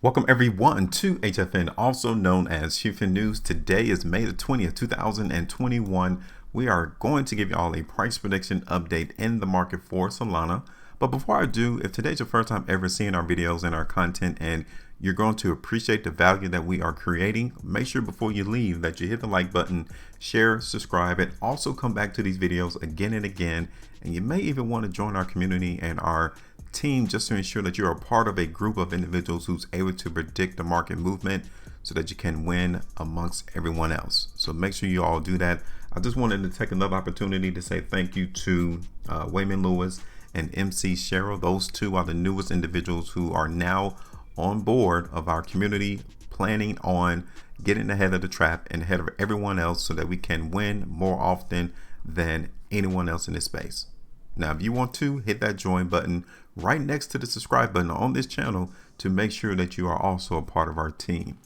Welcome everyone to HueFin, also known as HueFin News. Today is May the 20th, 2021. We are going to give you all a price prediction update in the market for Solana. But before I do, if today's your first time ever seeing our videos and our content and you're going to appreciate the value that we are creating, make sure before you leave that you hit the like button, share, subscribe, and also come back to these videos again and again. And you may even want to join our community and our team just to ensure that you're a part of a group of individuals who's able to predict the market movement so that you can win amongst everyone else. So make sure you all do that. I just wanted to take another opportunity to say thank you to Wayman Lewis and MC Cheryl. Those two are the newest individuals who are now on board of our community, planning on getting ahead of the trap and ahead of everyone else so that we can win more often than anyone else in this space. Now, if you want to, hit that join button right next to the subscribe button on this channel to make sure that you are also a part of our team.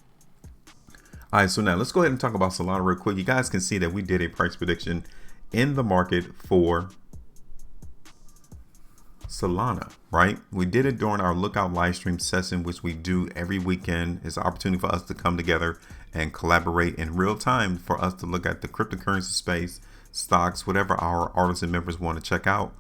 All right, so now let's go ahead and talk about Solana real quick. You guys can see that we did a price prediction in the market for Solana, right? We did it during our lookout live stream session, which we do every weekend. It's an opportunity for us to come together and collaborate in real time for us to look at the cryptocurrency space, stocks, whatever our artists and members want to check out.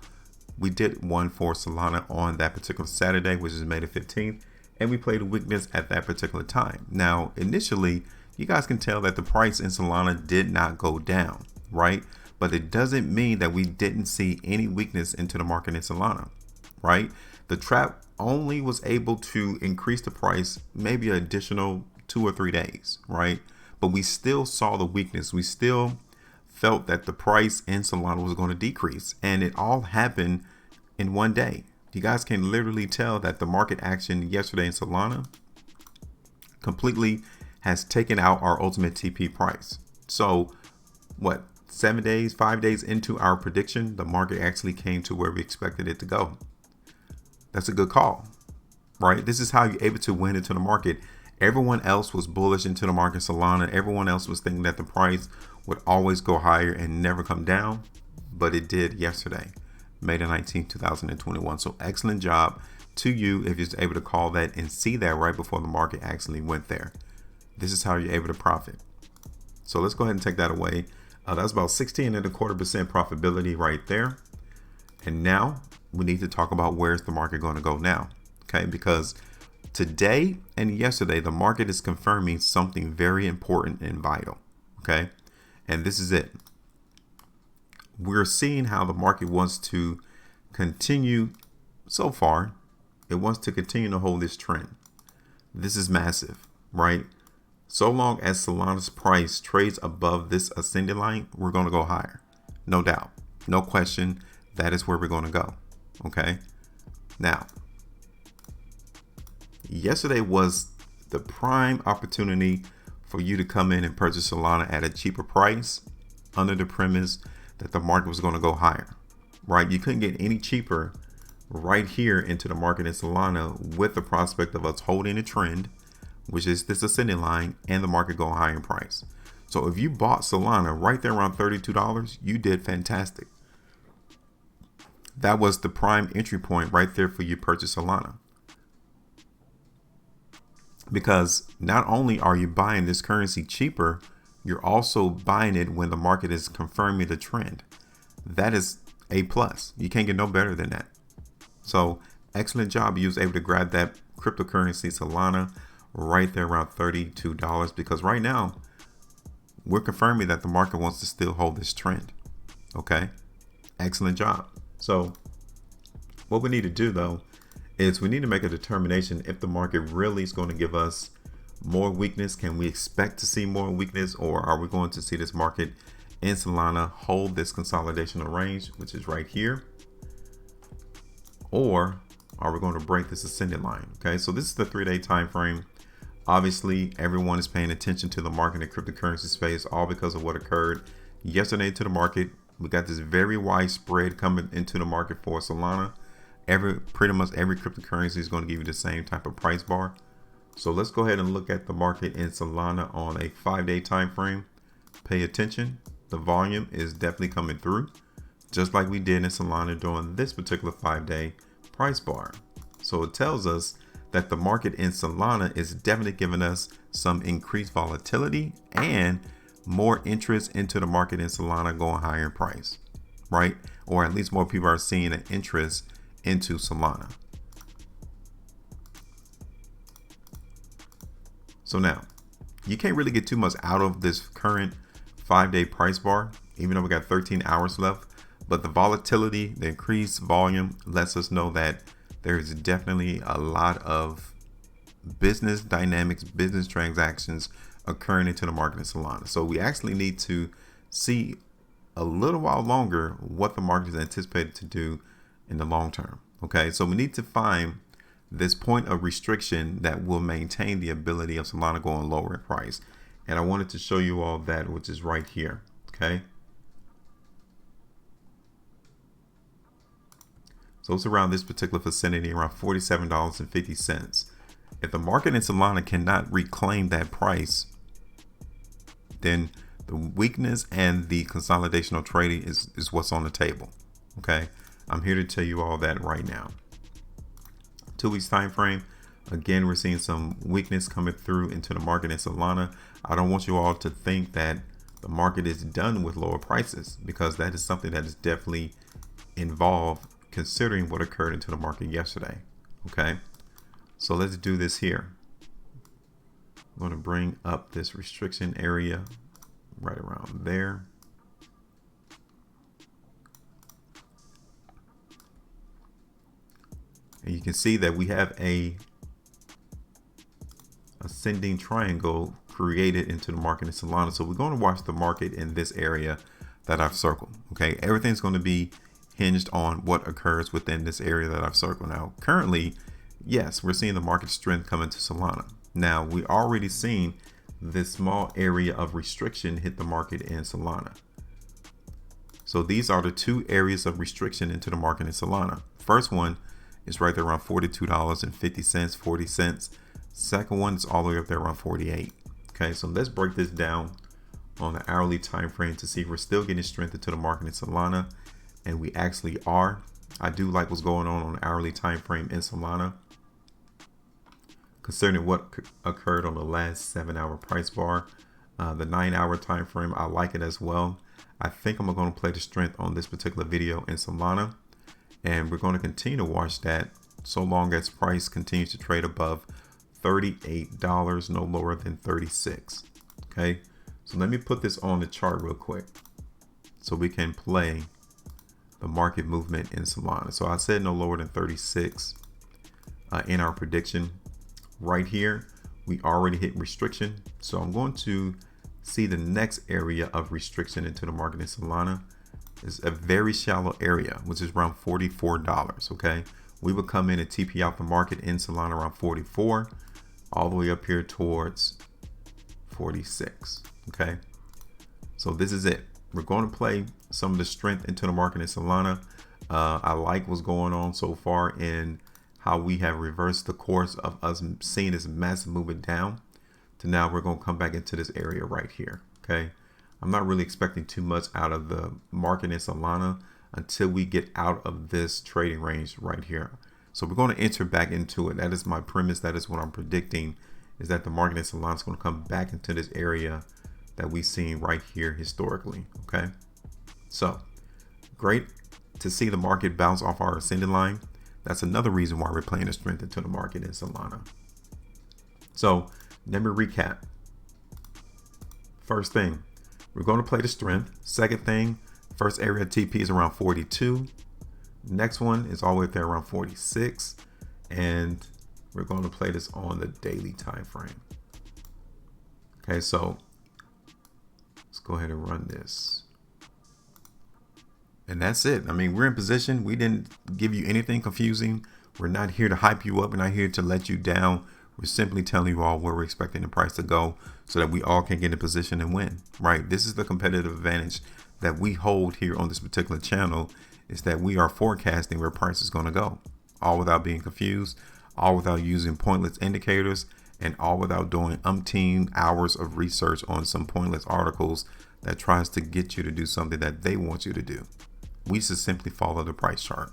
We did one for Solana on that particular Saturday, which is May the 15th, and we played a weakness at that particular time. Now, initially, you guys can tell that the price in Solana did not go down, right? But it doesn't mean that we didn't see any weakness into the market in Solana, right? The trap only was able to increase the price maybe an additional 2 or 3 days, right? But we still saw the weakness. We still felt that the price in Solana was going to decrease, and it all happened in one day. You guys can literally tell that the market action yesterday in Solana completely has taken out our ultimate TP price. So what, 7 days, 5 days into our prediction, the market actually came to where we expected it to go. That's a good call, right? This is how you're able to win into the market. Everyone else was bullish into the market Solana. Everyone else was thinking that the price would always go higher and never come down, but it did yesterday, May the 19th, 2021. So excellent job to you if you're able to call that and see that right before the market actually went there. This is how you're able to profit. So let's go ahead and take that away. That's about 16.25% profitability right there. And now we need to talk about where's the market going to go now, okay? Because today and yesterday, the market is confirming something very important and vital, okay? And this is it. We're seeing how the market wants to continue. So far, it wants to continue to hold this trend. This is massive, right? So long as Solana's price trades above this ascending line, we're going to go higher. No doubt, no question. That is where we're going to go, okay? Now, yesterday was the prime opportunity for you to come in and purchase Solana at a cheaper price under the premise that the market was going to go higher, right? You couldn't get any cheaper right here into the market in Solana with the prospect of us holding a trend, which is this ascending line, and the market going higher in price. So if you bought Solana right there around $32, you did fantastic. That was the prime entry point right there for you to purchase Solana. Because not only are you buying this currency cheaper, you're also buying it when the market is confirming the trend. That is a plus. You can't get no better than that. So excellent job. You was able to grab that cryptocurrency Solana right there around $32, because right now we're confirming that the market wants to still hold this trend. Okay. Excellent job. So what we need to do though is we need to make a determination if the market really is going to give us more weakness. Can we expect to see more weakness, or are we going to see this market in Solana hold this consolidational range, which is right here, or are we going to break this ascending line? Okay, so this is the 3-day time frame. Obviously, everyone is paying attention to the market and cryptocurrency space, all because of what occurred yesterday to the market. We got this very wide spread coming into the market for Solana. Pretty much every cryptocurrency is going to give you the same type of price bar. So let's go ahead and look at the market in Solana on a 5-day time frame. Pay attention. The volume is definitely coming through, just like we did in Solana during this particular 5-day price bar. So it tells us that the market in Solana is definitely giving us some increased volatility and more interest into the market in Solana going higher in price, right? Or at least more people are seeing an interest into Solana. So now you can't really get too much out of this current 5-day price bar, even though we got 13 hours left. But the volatility, the increased volume lets us know that there's definitely a lot of business dynamics, business transactions occurring into the market in Solana. So we actually need to see a little while longer what the market is anticipated to do in the long term. Okay, so we need to find this point of restriction that will maintain the ability of Solana going lower in price. And I wanted to show you all that, which is right here. Okay. So it's around this particular vicinity, around $47.50. If the market in Solana cannot reclaim that price, then the weakness and the consolidational trading is what's on the table. Okay. I'm here to tell you all that right now. 2 weeks time frame. Again, we're seeing some weakness coming through into the market in Solana. I don't want you all to think that the market is done with lower prices, because that is something that is definitely involved considering what occurred into the market yesterday. Okay, so let's do this here. I'm going to bring up this restriction area right around there. And you can see that we have a ascending triangle created into the market in Solana. So we're going to watch the market in this area that I've circled. Okay, everything's going to be hinged on what occurs within this area that I've circled. Now, currently, yes, we're seeing the market strength come into Solana. Now, we already seen this small area of restriction hit the market in Solana. So these are the 2 areas of restriction into the market in Solana. First one is right there around $42.50, 40 cents. Second one is all the way up there around 48. Okay, so let's break this down on the hourly time frame to see if we're still getting strength into the market in Solana. And we actually are. I do like what's going on the hourly time frame in Solana, concerning what occurred on the last 7-hour price bar. The 9-hour time frame, I like it as well. I think I'm going to play the strength on this particular video in Solana, and we're going to continue to watch that so long as price continues to trade above $38, no lower than 36. Okay, so let me put this on the chart real quick so we can play the market movement in Solana. So I said no lower than 36 in our prediction. Right here, we already hit restriction. So I'm going to see the next area of restriction into the market in Solana. Is a very shallow area, which is around $44. Okay, we would come in and TP out the market in Solana around 44, all the way up here towards 46. Okay, so this is it. We're going to play some of the strength into the market in Solana. I like what's going on so far in how we have reversed the course of us seeing this massive movement down to now we're going to come back into this area right here. Okay, I'm not really expecting too much out of the market in Solana until we get out of this trading range right here. So we're going to enter back into it. That is my premise. That is what I'm predicting, is that the market in Solana is going to come back into this area that we've seen right here historically. Okay, so great to see the market bounce off our ascending line. That's another reason why we're playing the strength into the market in Solana. So let me recap. First thing, we're going to play the strength. Second thing, first area TP is around 42. Next one is all the way up there around 46. And we're going to play this on the daily time frame. Okay, so let's go ahead and run this. And that's it. I mean, we're in position. We didn't give you anything confusing. We're not here to hype you up. We're not here to let you down. We're simply telling you all where we're expecting the price to go so that we all can get in position and win, right? This is the competitive advantage that we hold here on this particular channel, is that we are forecasting where price is going to go, all without being confused, all without using pointless indicators, and all without doing umpteen hours of research on some pointless articles that tries to get you to do something that they want you to do. We just simply follow the price chart.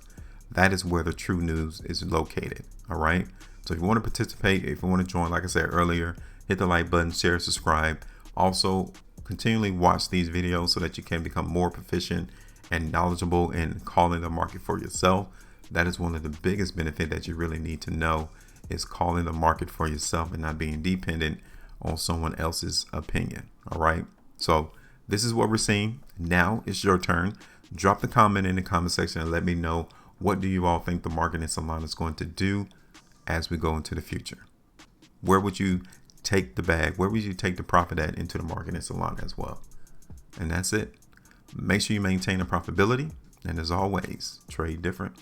That is where the true news is located. All right. So if you want to participate, if you want to join, like I said earlier, hit the like button, share, subscribe. Also, continually watch these videos so that you can become more proficient and knowledgeable in calling the market for yourself. That is one of the biggest benefits that you really need to know, is calling the market for yourself and not being dependent on someone else's opinion. All right. So this is what we're seeing. Now it's your turn. Drop the comment in the comment section and let me know, what do you all think the market in Solana is going to do as we go into the future? Where would you take the bag? Where would you take the profit at into the market in Solana as well? And that's it. Make sure you maintain a profitability. And as always, trade different.